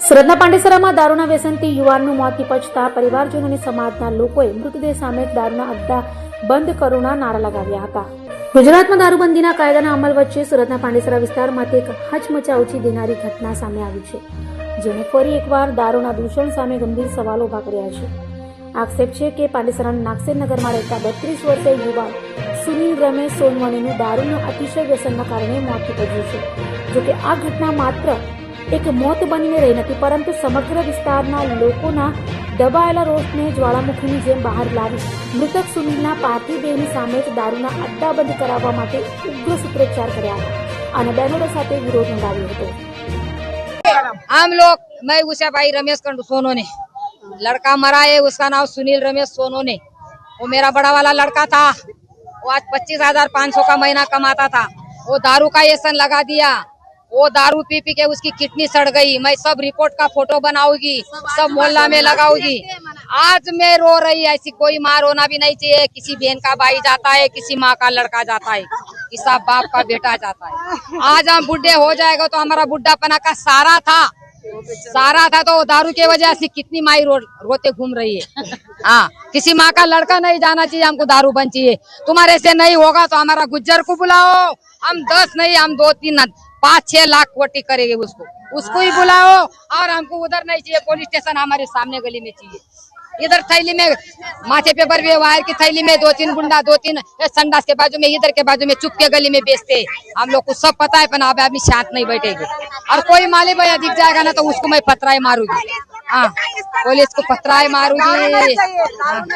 સુરતના પાંડેસરામાં દારૂના વ્યસનથી યુવાનનું મોત નિપજતા પરિવારજનો અને સમાજના લોકોએ મૃતદેહ સામે દારૂના અડ્ડા બંધ કરોના નારા લગાવ્યા હતા. ગુજરાતમાં દારૂબંધીના કાયદાના અમલ વચ્ચે સુરતના પાંડેસરા વિસ્તારમાંથી એક હચમચાવતી દેનારી ઘટના સામે આવી છે, જેને ફરી એકવાર દારૂના દૂષણ સામે ગંભીર સવાલો ઉભા કર્યા છે. આક્ષેપ છે કે પાંડેસરાના નાગસેનગરમાં રહેતા 32 વર્ષીય યુવાન સુનિલ રમેશ સોનવણીનું દારૂના અતિશય વ્યસનના કારણે મોત નીપજ્યું છે. જોકે આ ઘટના માત્ર એક મોત બનીને રહી નથી, પરંતુ સમગ્ર વિસ્તારના લોકોના દબાયેલા રોષને જ્વાળામુખીની જેમ બહાર લાવી મૃતક સુનિલના પાર્થિવ દેહની સામે જ દારૂના અડ્ડા બંધ કરાવવા માટે ઉગ્ર સૂત્રોચ્ચાર કર્યા અને બેનરો સાથે વિરોધ નોંધાવ્યો હતો. हम लोग मैं उषा भाई रमेश सोनो ने लड़का मरा है, उसका नाम सुनील रमेश सोनो ने। वो मेरा बड़ा वाला लड़का था, वो आज 25,500 का महीना कमाता था। वो दारू का व्यसन लगा दिया, वो दारू पी पी के उसकी किडनी सड़ गई। मैं सब रिपोर्ट का फोटो बनाऊंगी, सब मोहल्ला में लगाऊंगी। आज मैं रो रही, ऐसी कोई माँ रोना भी नहीं चाहिए। किसी बहन का भाई जाता है, किसी माँ का लड़का जाता है, किसी बाप का बेटा जाता है। आज हम बुढ़े हो जाएगा तो हमारा बुढ़ापना का सारा था तो दारू की वजह से कितनी माई रोते घूम रही है। हाँ, किसी माँ का लड़का नहीं जाना चाहिए, हमको दारू बंद चाहिए। तुम्हारे से नहीं होगा तो हमारा गुज्जर को बुलाओ, हम 10 नहीं, हम 2-3 5-6 लाख कोटी करेंगे उसको ही बुलाओ। और हमको उधर नहीं चाहिए, पुलिस स्टेशन हमारे सामने गली में चाहिए। इधर थैली में माथे पे भर वायर की थैली में 2-3 गुंडा, 2-3 संडास के बाजू में, इधर के बाजू में चुप के गली में बेचते। हम लोग को सब पता है, पर अब आदमी शांत नहीं बैठेगे। और कोई माली भैया दिख जाएगा ना तो उसको मैं पथराई मारूंगी। हाँ, पुलिस को पथराई मारूंगी।